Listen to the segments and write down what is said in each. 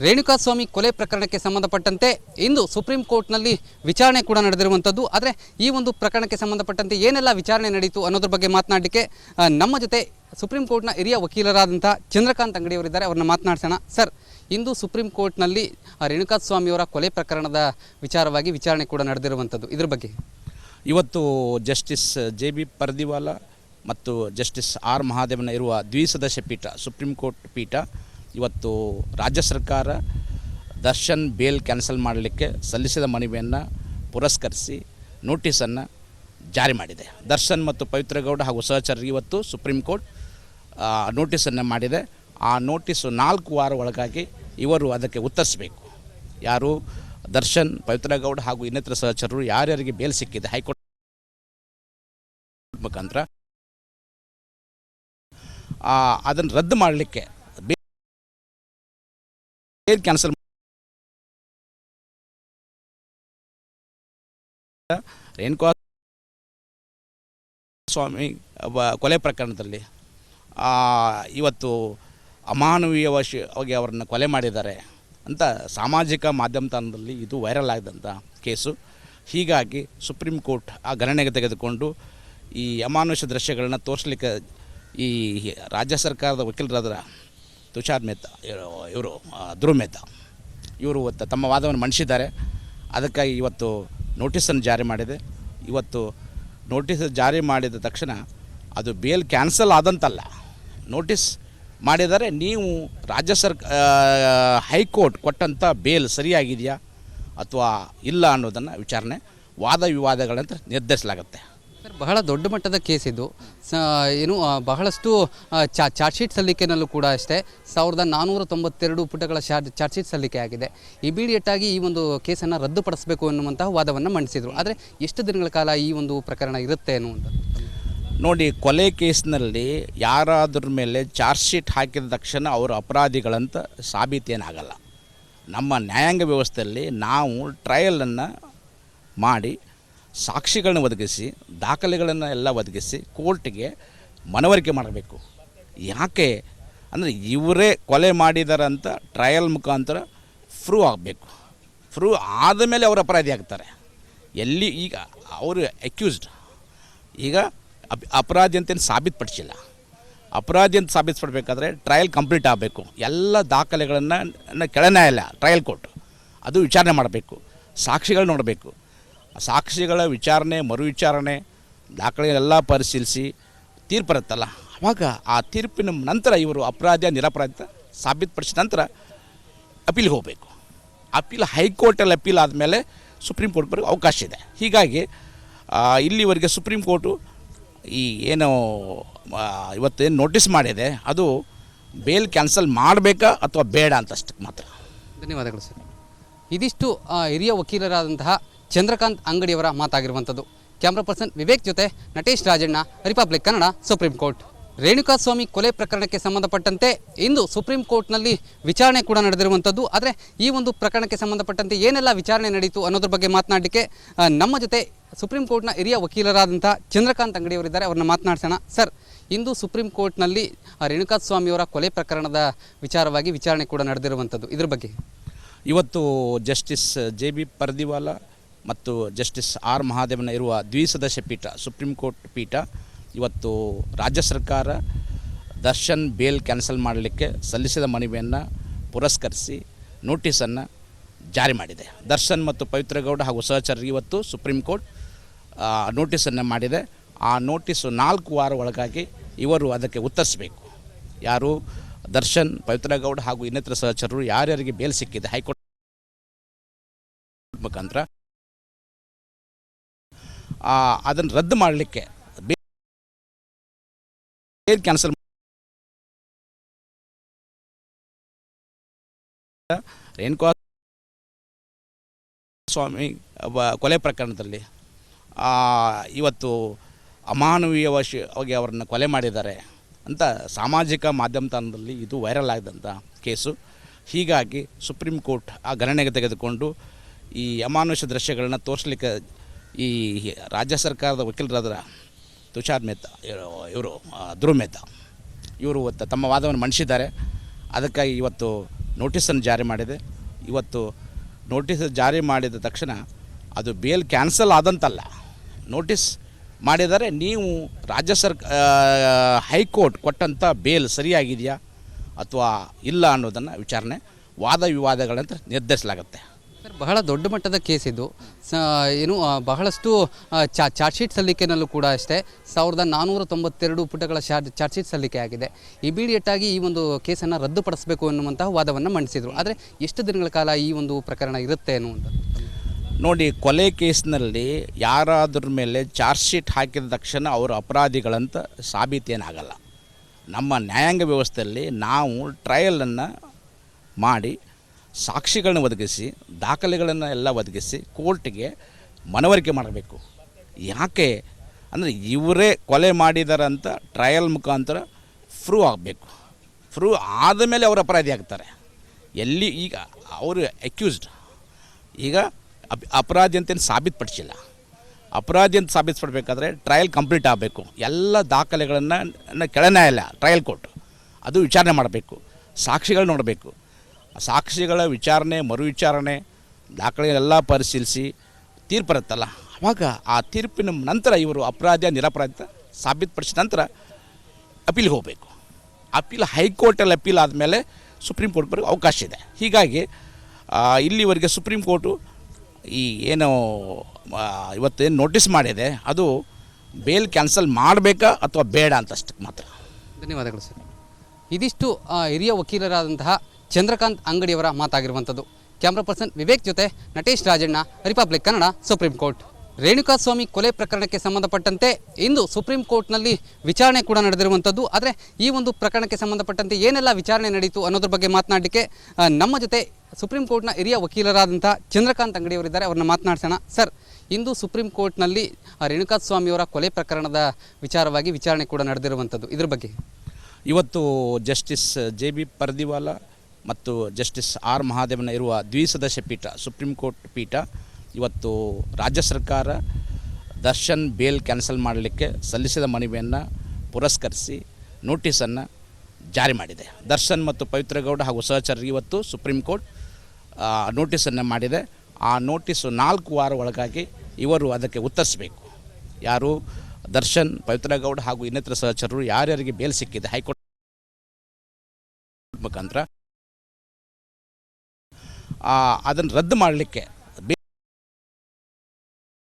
ರೇಣುಕಾಸ್ವಾಮಿ ಕೊಲೆ ಪ್ರಕರಣಕ್ಕೆ ಸಂಬಂಧಪಟ್ಟಂತೆ ಇಂದು ಸುಪ್ರೀಂ ಕೋರ್ಟ್ನಲ್ಲಿ ವಿಚಾರಣೆ ಕೂಡ ನಡೆದಿರುವಂಥದ್ದು. ಆದರೆ ಈ ಒಂದು ಪ್ರಕರಣಕ್ಕೆ ಸಂಬಂಧಪಟ್ಟಂತೆ ಏನೆಲ್ಲ ವಿಚಾರಣೆ ನಡೀತು ಅನ್ನೋದ್ರ ಬಗ್ಗೆ ಮಾತನಾಡಲಿಕ್ಕೆ ನಮ್ಮ ಜೊತೆ ಸುಪ್ರೀಂ ಕೋರ್ಟ್ನ ಹಿರಿಯ ವಕೀಲರಾದಂಥ ಚಂದ್ರಕಾಂತ್ ಅಂಗಡಿಯವರಿದ್ದಾರೆ. ಅವ್ರನ್ನ ಮಾತನಾಡ್ಸೋಣ. ಸರ್, ಇಂದು ಸುಪ್ರೀಂ ಕೋರ್ಟ್ನಲ್ಲಿ ರೇಣುಕಾಸ್ವಾಮಿಯವರ ಕೊಲೆ ಪ್ರಕರಣದ ವಿಚಾರವಾಗಿ ವಿಚಾರಣೆ ಕೂಡ ನಡೆದಿರುವಂಥದ್ದು, ಇದ್ರ ಬಗ್ಗೆ ಇವತ್ತು ಜಸ್ಟಿಸ್ JB ಪರ್ದಿವಾಲ ಮತ್ತು ಜಸ್ಟಿಸ್ R ಮಹಾದೇವನ ಇರುವ ದ್ವಿಸದಸ್ಯ ಪೀಠ, ಸುಪ್ರೀಂ ಕೋರ್ಟ್ ಪೀಠ ಇವತ್ತು ರಾಜ್ಯ ಸರ್ಕಾರ ದರ್ಶನ್ ಬೇಲ್ ಕ್ಯಾನ್ಸಲ್ ಮಾಡಲಿಕ್ಕೆ ಸಲ್ಲಿಸಿದ ಮನವಿಯನ್ನು ಪುರಸ್ಕರಿಸಿ ನೋಟಿಸನ್ನು ಜಾರಿ ಮಾಡಿದೆ. ದರ್ಶನ್ ಮತ್ತು ಪವಿತ್ರ ಗೌಡ ಹಾಗೂ ಸಹಚರರಿಗೆ ಇವತ್ತು ಸುಪ್ರೀಂ ಕೋರ್ಟ್ ನೋಟಿಸನ್ನು ಮಾಡಿದೆ. ಆ ನೋಟಿಸು 4 ವಾರ ಒಳಗಾಗಿ ಇವರು ಅದಕ್ಕೆ ಉತ್ತರಿಸಬೇಕು. ಯಾರು ದರ್ಶನ್, ಪವಿತ್ರ ಗೌಡ ಹಾಗೂ ಇನ್ನಿತರ ಸಹಚರರು ಯಾರ್ಯಾರಿಗೆ ಬೇಲ್ ಸಿಕ್ಕಿದೆ ಹೈಕೋರ್ಟ್ ಮುಖಾಂತರ ಅದನ್ನು ರದ್ದು ಮಾಡಲಿಕ್ಕೆ ಬೇಲ್ ಕ್ಯಾನ್ಸಲ್ ರೇಣುಕಾಸ್ವಾಮಿ ಕೊಲೆ ಪ್ರಕರಣದಲ್ಲಿ ಇವತ್ತು ಅಮಾನವೀಯವಾಗಿ ಅವರನ್ನು ಕೊಲೆ ಮಾಡಿದ್ದಾರೆ ಅಂತ ಸಾಮಾಜಿಕ ಮಾಧ್ಯಮದಲ್ಲಿ ಇದು ವೈರಲ್ ಆಗಿದಂಥ ಕೇಸು. ಹೀಗಾಗಿ ಸುಪ್ರೀಂ ಕೋರ್ಟ್ ಆ ಗಣನೆಗೆ ತೆಗೆದುಕೊಂಡು ಈ ಅಮಾನುಷ ದೃಶ್ಯಗಳನ್ನ ತೋರಿಸಲಿಕ್ಕೆ ಈ ರಾಜ್ಯ ಸರ್ಕಾರದ ವಕೀಲರಾದ ತುಷಾರ್ ಮೆಹ್ತಾ, ಇವರು ಧ್ರುವ್ ಮೆಹ್ತಾ ಇವರು ತಮ್ಮ ವಾದವನ್ನು ಮಂಡಿಸಿದ್ದಾರೆ. ಅದಕ್ಕಾಗಿ ಇವತ್ತು ನೋಟಿಸನ್ನು ಜಾರಿ ಮಾಡಿದೆ. ಇವತ್ತು ನೋಟಿಸ್ ಜಾರಿ ಮಾಡಿದ ತಕ್ಷಣ ಅದು ಬೇಲ್ ಕ್ಯಾನ್ಸಲ್ ಆದಂತಲ್ಲ, ನೋಟಿಸ್ ಮಾಡಿದರೆ ನೀವು ರಾಜ್ಯ ಹೈಕೋರ್ಟ್ ಕೊಟ್ಟಂಥ ಬೇಲ್ ಸರಿಯಾಗಿದೆಯಾ ಅಥವಾ ಇಲ್ಲ ಅನ್ನೋದನ್ನು ವಿಚಾರಣೆ ವಾದ ವಿವಾದಗಳಂತ ನಿರ್ಧರಿಸಲಾಗುತ್ತೆ. ಸರ್, ಬಹಳ ದೊಡ್ಡ ಮಟ್ಟದ ಕೇಸ್ ಇದು. ಏನು ಬಹಳಷ್ಟು ಚಾರ್ಜ್ ಶೀಟ್ ಸಲ್ಲಿಕೆಯಲ್ಲೂ ಕೂಡ ಅಷ್ಟೇ 1492 ಪುಟಗಳ ಚಾರ್ಜ್ ಶೀಟ್ ಸಲ್ಲಿಕೆ ಆಗಿದೆ. ಇಮಿಡಿಯೇಟಾಗಿ ಈ ಒಂದು ಕೇಸನ್ನು ರದ್ದುಪಡಿಸಬೇಕು ಅನ್ನುವಂತಹ ವಾದವನ್ನು ಮಂಡಿಸಿದರು. ಆದರೆ ಎಷ್ಟು ದಿನಗಳ ಕಾಲ ಈ ಒಂದು ಪ್ರಕರಣ ಇರುತ್ತೆ ಅನ್ನುವಂಥದ್ದು ನೋಡಿ, ಕೊಲೆ ಕೇಸ್ನಲ್ಲಿ ಯಾರಾದ್ರ ಮೇಲೆ ಚಾರ್ಜ್ ಶೀಟ್ ಹಾಕಿದ ತಕ್ಷಣ ಅವರು ಅಪರಾಧಿಗಳಂತ ಸಾಬೀತೇನಾಗಲ್ಲ. ನಮ್ಮ ನ್ಯಾಯಾಂಗ ವ್ಯವಸ್ಥೆಯಲ್ಲಿ ನಾವು ಟ್ರಯಲನ್ನು ಮಾಡಿ ಸಾಕ್ಷಿಗಳನ್ನ ಒದಗಿಸಿ ದಾಖಲೆಗಳನ್ನು ಎಲ್ಲ ಒದಗಿಸಿ ಕೋರ್ಟಿಗೆ ಮನವರಿಕೆ ಮಾಡಬೇಕು. ಯಾಕೆ ಅಂದರೆ ಇವರೇ ಕೊಲೆ ಮಾಡಿದಾರಂತ ಟ್ರಯಲ್ ಮುಖಾಂತರ ಪ್ರೂವ್ ಆಗಬೇಕು. ಪ್ರೂವ್ ಆದಮೇಲೆ ಅವರು ಅಪರಾಧಿ ಆಗ್ತಾರೆ. ಎಲ್ಲಿ ಈಗ ಅವರು ಅಕ್ಯೂಸ್ಡ್ ಈಗ ಅಪರಾಧಿ ಅಂತೇನು ಸಾಬೀತುಪಡಿಸಿಲ್ಲ. ಅಪರಾಧಿ ಅಂತ ಸಾಬೀತುಪಡಬೇಕಾದ್ರೆ ಟ್ರಯಲ್ ಕಂಪ್ಲೀಟ್ ಆಗಬೇಕು. ಎಲ್ಲ ದಾಖಲೆಗಳನ್ನು ಕೆಳನ್ಯಾಯಾಲಯ ಟ್ರಯಲ್ ಕೋರ್ಟ್ ಅದು ವಿಚಾರಣೆ ಮಾಡಬೇಕು, ಸಾಕ್ಷಿಗಳು ನೋಡಬೇಕು. ಸಾಕ್ಷಿಗಳ ವಿಚಾರಣೆ, ಮರು ವಿಚಾರಣೆ, ದಾಖಲೆಗಳೆಲ್ಲ ಪರಿಶೀಲಿಸಿ ತೀರ್ಪು ಬರುತ್ತಲ್ಲ, ಆವಾಗ ಆ ತೀರ್ಪಿನ ನಂತರ ಇವರು ಅಪರಾಧ ನಿರಪರಾಧ ಸಾಬೀತುಪಡಿಸಿದ ನಂತರ ಅಪೀಲ್ಗೆ ಹೋಗಬೇಕು. ಅಪೀಲ್ ಹೈಕೋರ್ಟಲ್ಲಿ ಅಪೀಲ್ ಆದಮೇಲೆ ಸುಪ್ರೀಂ ಕೋರ್ಟ್ ಬರೋಕ್ಕೆ ಅವಕಾಶ ಇದೆ. ಹೀಗಾಗಿ ಇಲ್ಲಿವರೆಗೆ ಸುಪ್ರೀಂ ಕೋರ್ಟು ಈ ಏನು ಇವತ್ತೇನು ನೋಟಿಸ್ ಮಾಡಿದೆ ಅದು ಬೇಲ್ ಕ್ಯಾನ್ಸಲ್ ಮಾಡಬೇಕಾ ಅಥವಾ ಬೇಡ ಅಂತಷ್ಟಕ್ಕೆ ಮಾತ್ರ. ಧನ್ಯವಾದಗಳು ಸರ್. ಇದಿಷ್ಟು ಹಿರಿಯ ವಕೀಲರಾದಂತಹ ಚಂದ್ರಕಾಂತ್ ಅಂಗಡಿಯವರ ಮಾತಾಗಿರುವಂಥದ್ದು. ಕ್ಯಾಮ್ರಾ ಪರ್ಸನ್ ವಿವೇಕ್ ಜೊತೆ Natesh Rajanna, republic Kannada, supreme court. Renukaswamy ಕೊಲೆ ಪ್ರಕರಣಕ್ಕೆ ಸಂಬಂಧಪಟ್ಟಂತೆ ಇಂದು ಸುಪ್ರೀಂ ಕೋರ್ಟ್ನಲ್ಲಿ ವಿಚಾರಣೆ ಕೂಡ ನಡೆದಿರುವಂಥದ್ದು. ಆದರೆ ಈ ಒಂದು ಪ್ರಕರಣಕ್ಕೆ ಸಂಬಂಧಪಟ್ಟಂತೆ ಏನೆಲ್ಲ ವಿಚಾರಣೆ ನಡೀತು ಅನ್ನೋದ್ರ ಬಗ್ಗೆ ಮಾತನಾಡಲಿಕ್ಕೆ ನಮ್ಮ ಜೊತೆ ಸುಪ್ರೀಂ ಕೋರ್ಟ್ನ ಹಿರಿಯ ವಕೀಲರಾದಂಥ ಚಂದ್ರಕಾಂತ್ ಅಂಗಡಿಯವರಿದ್ದಾರೆ. ಅವ್ರನ್ನ ಮಾತನಾಡ್ಸೋಣ. ಸರ್, ಇಂದು ಸುಪ್ರೀಂ ಕೋರ್ಟ್ನಲ್ಲಿ ರೇಣುಕಾಸ್ವಾಮಿಯವರ ಕೊಲೆ ಪ್ರಕರಣದ ವಿಚಾರವಾಗಿ ವಿಚಾರಣೆ ಕೂಡ ನಡೆದಿರುವಂಥದ್ದು, ಇದ್ರ ಬಗ್ಗೆ ಇವತ್ತು ಜಸ್ಟಿಸ್ JB ಪರ್ದಿವಾಲ ಮತ್ತು ಜಸ್ಟಿಸ್ R ಮಹಾದೇವನ ಇರುವ ದ್ವಿಸದಸ್ಯ ಪೀಠ, ಸುಪ್ರೀಂ ಕೋರ್ಟ್ ಪೀಠ ಇವತ್ತು ರಾಜ್ಯ ಸರ್ಕಾರ ದರ್ಶನ್ ಬೇಲ್ ಕ್ಯಾನ್ಸಲ್ ಮಾಡಲಿಕ್ಕೆ ಸಲ್ಲಿಸಿದ ಮನವಿಯನ್ನು ಪುರಸ್ಕರಿಸಿ ನೋಟಿಸನ್ನು ಜಾರಿ ಮಾಡಿದೆ. ದರ್ಶನ್ ಮತ್ತು ಪವಿತ್ರ ಗೌಡ ಹಾಗೂ ಸಹಚರರಿಗೆ ಇವತ್ತು ಸುಪ್ರೀಂ ಕೋರ್ಟ್ ನೋಟಿಸನ್ನು ಮಾಡಿದೆ. ಆ ನೋಟಿಸು 4 ವಾರ ಒಳಗಾಗಿ ಇವರು ಅದಕ್ಕೆ ಉತ್ತರಿಸಬೇಕು. ಯಾರು ದರ್ಶನ್, ಪವಿತ್ರ ಗೌಡ ಹಾಗೂ ಇನ್ನಿತರ ಸಹಚರರು ಯಾರ್ಯಾರಿಗೆ ಬೇಲ್ ಸಿಕ್ಕಿದೆ ಹೈಕೋರ್ಟ್ ಮುಖಾಂತರ ಅದನ್ನು ರದ್ದು ಮಾಡಲಿಕ್ಕೆ ಬೇಲ್ ಕ್ಯಾನ್ಸಲ್ ರೇಣುಕಾಸ್ವಾಮಿ ಕೊಲೆ ಪ್ರಕರಣದಲ್ಲಿ ಇವತ್ತು ಅಮಾನವೀಯವಾಗಿ ಅವರನ್ನು ಕೊಲೆ ಮಾಡಿದ್ದಾರೆ ಅಂತ ಸಾಮಾಜಿಕ ಮಾಧ್ಯಮದಲ್ಲಿ ಇದು ವೈರಲ್ ಆಗಿದಂಥ ಕೇಸು. ಹೀಗಾಗಿ ಸುಪ್ರೀಂ ಕೋರ್ಟ್ ಆ ಗಣನೆಗೆ ತೆಗೆದುಕೊಂಡು ಈ ಅಮಾನುಷ ದೃಶ್ಯಗಳನ್ನ ತೋರಿಸಲಿಕ್ಕೆ ಈ ರಾಜ್ಯ ಸರ್ಕಾರದ ವಕೀಲರಾದ ತುಷಾರ್ ಮೆಹ್ತಾ, ಇವರು ಧ್ರುವ್ ಮೆಹ್ತಾ ಇವರು ತಮ್ಮ ವಾದವನ್ನು ಮಂಡಿಸಿದ್ದಾರೆ. ಅದಕ್ಕಾಗಿ ಇವತ್ತು ನೋಟಿಸನ್ನು ಜಾರಿ ಮಾಡಿದೆ. ಇವತ್ತು ನೋಟಿಸ್ ಜಾರಿ ಮಾಡಿದ ತಕ್ಷಣ ಅದು ಬೇಲ್ ಕ್ಯಾನ್ಸಲ್ ಆದಂತಲ್ಲ, ನೋಟಿಸ್ ಮಾಡಿದರೆ ನೀವು ರಾಜ್ಯ ಹೈಕೋರ್ಟ್ ಕೊಟ್ಟಂಥ ಬೇಲ್ ಸರಿಯಾಗಿದೆಯಾ ಅಥವಾ ಇಲ್ಲ ಅನ್ನೋದನ್ನು ವಿಚಾರಣೆ ವಾದ ವಿವಾದಗಳಂತ ನಿರ್ಧರಿಸಲಾಗುತ್ತೆ. ಸರ್, ಬಹಳ ದೊಡ್ಡ ಮಟ್ಟದ ಕೇಸ್ ಇದು. ಬಹಳಷ್ಟು ಚಾರ್ಜ್ ಶೀಟ್ ಸಲ್ಲಿಕೆನಲ್ಲೂ ಕೂಡ ಅಷ್ಟೇ 1492 ಪುಟಗಳ ಚಾರ್ಜ್ ಶೀಟ್ ಸಲ್ಲಿಕೆ ಆಗಿದೆ. ಇಮಿಡಿಯೇಟ್ ಆಗಿ ಈ ಒಂದು ಕೇಸನ್ನು ರದ್ದುಪಡಿಸಬೇಕು ಅನ್ನುವಂತಹ ವಾದವನ್ನು ಮಂಡಿಸಿದರು. ಆದರೆ ಎಷ್ಟು ದಿನಗಳ ಕಾಲ ಈ ಒಂದು ಪ್ರಕರಣ ಇರುತ್ತೆ ಅನ್ನುವಂಥದ್ದು ನೋಡಿ, ಕೊಲೆ ಕೇಸ್ನಲ್ಲಿ ಯಾರಾದ್ರ ಮೇಲೆ ಚಾರ್ಜ್ ಶೀಟ್ ಹಾಕಿದ ತಕ್ಷಣ ಅವರು ಅಪರಾಧಿಗಳಂತ ಸಾಬೀತೇನಾಗಲ್ಲ. ನಮ್ಮ ನ್ಯಾಯಾಂಗ ವ್ಯವಸ್ಥೆಯಲ್ಲಿ ನಾವು ಟ್ರಯಲನ್ನು ಮಾಡಿ ಸಾಕ್ಷಿಗಳನ್ನ ಒದಗಿಸಿ ದಾಖಲೆಗಳನ್ನು ಎಲ್ಲ ಒದಗಿಸಿ ಕೋರ್ಟಿಗೆ ಮನವರಿಕೆ ಮಾಡಬೇಕು. ಯಾಕೆ ಅಂದರೆ ಇವರೇ ಕೊಲೆ ಮಾಡಿದಾರಂತ ಟ್ರಯಲ್ ಮುಖಾಂತರ ಪ್ರೂವ್ ಆಗಬೇಕು. ಪ್ರೂವ್ ಆದಮೇಲೆ ಅವರು ಅಪರಾಧಿ ಆಗ್ತಾರೆ. ಎಲ್ಲಿ ಈಗ ಅವರು ಅಕ್ಯೂಸ್ಡ್ ಈಗ ಅಪರಾಧಿ ಅಂತೇನು ಸಾಬೀತುಪಡಿಸಿಲ್ಲ. ಅಪರಾಧಿ ಅಂತ ಸಾಬೀತುಪಡಬೇಕಾದ್ರೆ ಟ್ರಯಲ್ ಕಂಪ್ಲೀಟ್ ಆಗಬೇಕು. ಎಲ್ಲ ದಾಖಲೆಗಳನ್ನು ಕೆಳನ್ಯಾಯಾಲಯ ಟ್ರಯಲ್ ಕೋರ್ಟ್ ಅದು ವಿಚಾರಣೆ ಮಾಡಬೇಕು, ಸಾಕ್ಷಿಗಳು ನೋಡಬೇಕು. ಸಾಕ್ಷಿಗಳ ವಿಚಾರಣೆ ಮರು ವಿಚಾರಣೆ ದಾಖಲೆಗಳೆಲ್ಲ ಪರಿಶೀಲಿಸಿ ತೀರ್ಪು ಬರುತ್ತಲ್ಲ, ಆವಾಗ ಆ ತೀರ್ಪಿನ ನಂತರ ಇವರು ಅಪರಾಧ ನಿರಪರಾಧ ಸಾಬೀತುಪಡಿಸಿದ ನಂತರ ಅಪೀಲ್ಗೆ ಹೋಗಬೇಕು. ಅಪೀಲ್ ಹೈಕೋರ್ಟಲ್ಲಿ ಅಪೀಲ್ ಆದಮೇಲೆ ಸುಪ್ರೀಂ ಕೋರ್ಟ್ ಬರೋಕ್ಕೆ ಅವಕಾಶ ಇದೆ. ಹೀಗಾಗಿ ಇಲ್ಲಿವರೆಗೆ ಸುಪ್ರೀಂ ಕೋರ್ಟು ಈ ಏನು ಇವತ್ತೇನು ನೋಟಿಸ್ ಮಾಡಿದೆ ಅದು ಬೇಲ್ ಕ್ಯಾನ್ಸಲ್ ಮಾಡಬೇಕಾ ಅಥವಾ ಬೇಡ ಅಂತಷ್ಟಕ್ಕೆ ಮಾತ್ರ. ಧನ್ಯವಾದಗಳು ಸರ್. ಇದಿಷ್ಟು ಹಿರಿಯ ವಕೀಲರಾದಂತಹ ಚಂದ್ರಕಾಂತ್ ಅಂಗಡಿಯವರ ಮಾತಾಗಿರುವಂಥದ್ದು. ಕ್ಯಾಮ್ರಾ ಪರ್ಸನ್ ವಿವೇಕ್ ಜೊತೆ Natesh Rajanna, republic Kannada, supreme court. Renukaswamy ಕೊಲೆ ಪ್ರಕರಣಕ್ಕೆ ಸಂಬಂಧಪಟ್ಟಂತೆ ಇಂದು ಸುಪ್ರೀಂ ಕೋರ್ಟ್ನಲ್ಲಿ ವಿಚಾರಣೆ ಕೂಡ ನಡೆದಿರುವಂಥದ್ದು. ಆದರೆ ಈ ಒಂದು ಪ್ರಕರಣಕ್ಕೆ ಸಂಬಂಧಪಟ್ಟಂತೆ ಏನೆಲ್ಲ ವಿಚಾರಣೆ ನಡೀತು ಅನ್ನೋದ್ರ ಬಗ್ಗೆ ಮಾತನಾಡಲಿಕ್ಕೆ ನಮ್ಮ ಜೊತೆ ಸುಪ್ರೀಂ ಕೋರ್ಟ್ನ ಹಿರಿಯ ವಕೀಲರಾದಂಥ ಚಂದ್ರಕಾಂತ್ ಅಂಗಡಿಯವರಿದ್ದಾರೆ. ಅವ್ರನ್ನ ಮಾತನಾಡ್ಸೋಣ. ಸರ್, ಇಂದು ಸುಪ್ರೀಂ ಕೋರ್ಟ್ನಲ್ಲಿ ರೇಣುಕಾಸ್ವಾಮಿಯವರ ಕೊಲೆ ಪ್ರಕರಣದ ವಿಚಾರವಾಗಿ ವಿಚಾರಣೆ ಕೂಡ ನಡೆದಿರುವಂಥದ್ದು, ಇದ್ರ ಬಗ್ಗೆ ಇವತ್ತು ಜಸ್ಟಿಸ್ JB ಪರ್ದಿವಾಲ ಮತ್ತು ಜಸ್ಟಿಸ್ R ಮಹಾದೇವನ ಇರುವ ದ್ವಿಸದಸ್ಯ ಪೀಠ ಸುಪ್ರೀಂ ಕೋರ್ಟ್ ಪೀಠ ಇವತ್ತು ರಾಜ್ಯ ಸರ್ಕಾರ ದರ್ಶನ್ ಬೇಲ್ ಕ್ಯಾನ್ಸಲ್ ಮಾಡಲಿಕ್ಕೆ ಸಲ್ಲಿಸಿದ ಮನವಿಯನ್ನು ಪುರಸ್ಕರಿಸಿ ನೋಟಿಸನ್ನು ಜಾರಿ ಮಾಡಿದೆ. ದರ್ಶನ್ ಮತ್ತು ಪವಿತ್ರ ಗೌಡ ಹಾಗೂ ಸಹಚರರಿಗೆ ಇವತ್ತು ಸುಪ್ರೀಂ ಕೋರ್ಟ್ ನೋಟಿಸನ್ನು ಮಾಡಿದೆ. ಆ ನೋಟಿಸು 4 ವಾರ ಒಳಗಾಗಿ ಇವರು ಅದಕ್ಕೆ ಉತ್ತರಿಸಬೇಕು. ಯಾರು ದರ್ಶನ್, ಪವಿತ್ರ ಗೌಡ ಹಾಗೂ ಇನ್ನಿತರ ಸಹಚರರು ಯಾರ್ಯಾರಿಗೆ ಬೇಲ್ ಸಿಕ್ಕಿದೆ ಹೈಕೋರ್ಟ್ ಮುಖಾಂತರ ಅದನ್ನು ರದ್ದು ಮಾಡಲಿಕ್ಕೆ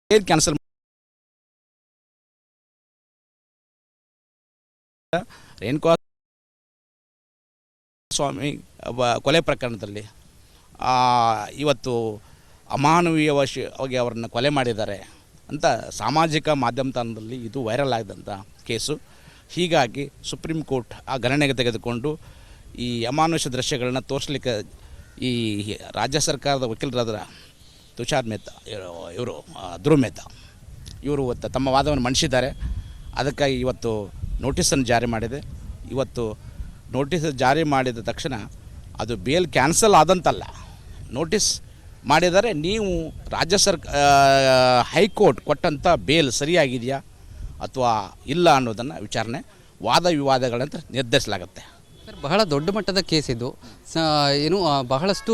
ಬೇಲ್ ಕ್ಯಾನ್ಸಲ್ ರೇಣುಕಾಸ್ವಾಮಿ ಕೊಲೆ ಪ್ರಕರಣದಲ್ಲಿ ಇವತ್ತು ಅಮಾನವೀಯವಾಗಿ ಅವರನ್ನು ಕೊಲೆ ಮಾಡಿದ್ದಾರೆ ಅಂತ ಸಾಮಾಜಿಕ ಮಾಧ್ಯಮದಲ್ಲಿ ಇದು ವೈರಲ್ ಆಗಿದಂಥ ಕೇಸು. ಹೀಗಾಗಿ ಸುಪ್ರೀಂ ಕೋರ್ಟ್ ಆ ಗಣನೆಗೆ ತೆಗೆದುಕೊಂಡು ಈ ಅಮಾನುಷ ದೃಶ್ಯಗಳನ್ನ ತೋರಿಸಲಿಕ್ಕೆ ಈ ರಾಜ್ಯ ಸರ್ಕಾರದ ವಕೀಲರಾದ ತುಷಾರ್ ಮೆಹ್ತಾ ಇವರು ಧ್ರುವ್ ಮೆಹ್ತಾ ಇವರು ತಮ್ಮ ವಾದವನ್ನು ಮಂಡಿಸಿದ್ದಾರೆ. ಅದಕ್ಕಾಗಿ ಇವತ್ತು ನೋಟಿಸನ್ನು ಜಾರಿ ಮಾಡಿದೆ. ಇವತ್ತು ನೋಟಿಸ್ ಜಾರಿ ಮಾಡಿದ ತಕ್ಷಣ ಅದು ಬೇಲ್ ಕ್ಯಾನ್ಸಲ್ ಆದಂತಲ್ಲ, ನೋಟಿಸ್ ಮಾಡಿದರೆ ನೀವು ರಾಜ್ಯ ಹೈಕೋರ್ಟ್ ಕೊಟ್ಟಂಥ ಬೇಲ್ ಸರಿಯಾಗಿದೆಯಾ ಅಥವಾ ಇಲ್ಲ ಅನ್ನೋದನ್ನು ವಿಚಾರಣೆ ವಾದ ವಿವಾದಗಳಂತ ನಿರ್ಧರಿಸಲಾಗುತ್ತೆ. ಸರ್, ಬಹಳ ದೊಡ್ಡ ಮಟ್ಟದ ಕೇಸ್ ಇದು. ಬಹಳಷ್ಟು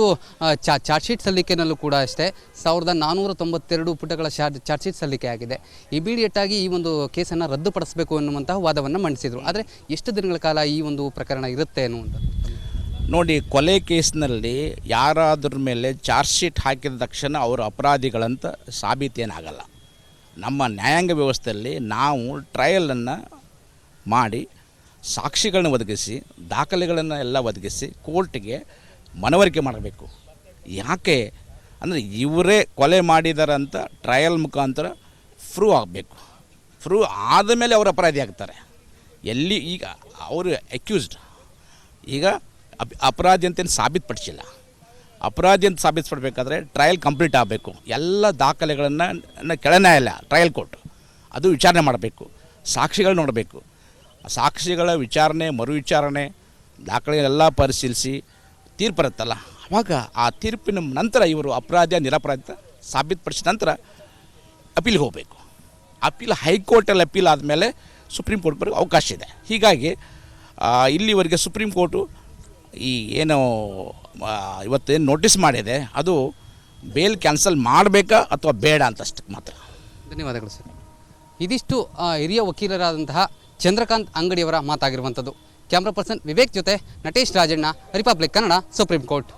ಚಾರ್ಜ್ ಶೀಟ್ ಸಲ್ಲಿಕೆನಲ್ಲೂ ಕೂಡ ಅಷ್ಟೇ 1492 ಪುಟಗಳ ಚಾರ್ಜ್ ಶೀಟ್ ಸಲ್ಲಿಕೆ ಆಗಿದೆ. ಇಮಿಡಿಯೇಟ್ ಆಗಿ ಈ ಒಂದು ಕೇಸನ್ನು ರದ್ದುಪಡಿಸಬೇಕು ಅನ್ನುವಂತಹ ವಾದವನ್ನು ಮಂಡಿಸಿದರು. ಆದರೆ ಎಷ್ಟು ದಿನಗಳ ಕಾಲ ಈ ಒಂದು ಪ್ರಕರಣ ಇರುತ್ತೆ ಅನ್ನುವಂಥದ್ದು ನೋಡಿ, ಕೊಲೆ ಕೇಸ್ನಲ್ಲಿ ಯಾರಾದ್ರ ಮೇಲೆ ಚಾರ್ಜ್ ಶೀಟ್ ಹಾಕಿದ ತಕ್ಷಣ ಅವರು ಅಪರಾಧಿಗಳಂತ ಸಾಬೀತೇನಾಗಲ್ಲ. ನಮ್ಮ ನ್ಯಾಯಾಂಗ ವ್ಯವಸ್ಥೆಯಲ್ಲಿ ನಾವು ಟ್ರಯಲನ್ನು ಮಾಡಿ ಸಾಕ್ಷಿಗಳನ್ನ ಒದಗಿಸಿ ದಾಖಲೆಗಳನ್ನು ಎಲ್ಲ ಒದಗಿಸಿ ಕೋರ್ಟಿಗೆ ಮನವರಿಕೆ ಮಾಡಬೇಕು. ಯಾಕೆ ಅಂದರೆ ಇವರೇ ಕೊಲೆ ಮಾಡಿದಾರಂತ ಟ್ರಯಲ್ ಮುಖಾಂತರ ಪ್ರೂವ್ ಆಗಬೇಕು. ಪ್ರೂವ್ ಆದಮೇಲೆ ಅವರು ಅಪರಾಧಿ ಆಗ್ತಾರೆ. ಎಲ್ಲಿ ಈಗ ಅವರು ಅಕ್ಯೂಸ್ಡ್ ಈಗ ಅಪರಾಧಿ ಅಂತೇನು ಸಾಬೀತುಪಡಿಸಿಲ್ಲ. ಅಪರಾಧಿ ಅಂತ ಸಾಬೀತುಪಡಬೇಕಾದ್ರೆ ಟ್ರಯಲ್ ಕಂಪ್ಲೀಟ್ ಆಗಬೇಕು. ಎಲ್ಲ ದಾಖಲೆಗಳನ್ನು ಕೆಳನ್ಯಾಯಾಲಯ ಟ್ರಯಲ್ ಕೋರ್ಟ್ ಅದು ವಿಚಾರಣೆ ಮಾಡಬೇಕು, ಸಾಕ್ಷಿಗಳು ನೋಡಬೇಕು. ಸಾಕ್ಷಿಗಳ ವಿಚಾರಣೆ ಮರು ವಿಚಾರಣೆ ದಾಖಲೆಗಳೆಲ್ಲ ಪರಿಶೀಲಿಸಿ ತೀರ್ಪು ಬರುತ್ತಲ್ಲ, ಆವಾಗ ಆ ತೀರ್ಪಿನ ನಂತರ ಇವರು ಅಪರಾಧ ನಿರಪರಾಧ ಸಾಬೀತುಪಡಿಸಿದ ನಂತರ ಅಪೀಲ್ಗೆ ಹೋಗಬೇಕು. ಅಪೀಲ್ ಹೈಕೋರ್ಟಲ್ಲಿ ಅಪೀಲ್ ಆದಮೇಲೆ ಸುಪ್ರೀಂ ಕೋರ್ಟ್ ಬರೋಕ್ಕೆ ಅವಕಾಶ ಇದೆ. ಹೀಗಾಗಿ ಇಲ್ಲಿವರೆಗೆ ಸುಪ್ರೀಂ ಕೋರ್ಟು ಈ ಏನು ಇವತ್ತೇನು ನೋಟಿಸ್ ಮಾಡಿದೆ ಅದು ಬೇಲ್ ಕ್ಯಾನ್ಸಲ್ ಮಾಡಬೇಕಾ ಅಥವಾ ಬೇಡ ಅಂತಷ್ಟು ಮಾತ್ರ. ಧನ್ಯವಾದಗಳು ಸರ್. ಇದಿಷ್ಟು ಹಿರಿಯ ವಕೀಲರಾದಂತಹ ಚಂದ್ರಕಾಂತ್ ಅಂಗಡಿಯವರ ಮಾತಾಗಿರುವಂಥದ್ದು. ಕ್ಯಾಮ್ರಾ ಪರ್ಸನ್ ವಿವೇಕ್ ಜೊತೆ Natesh Rajanna, republic Kannada, supreme court.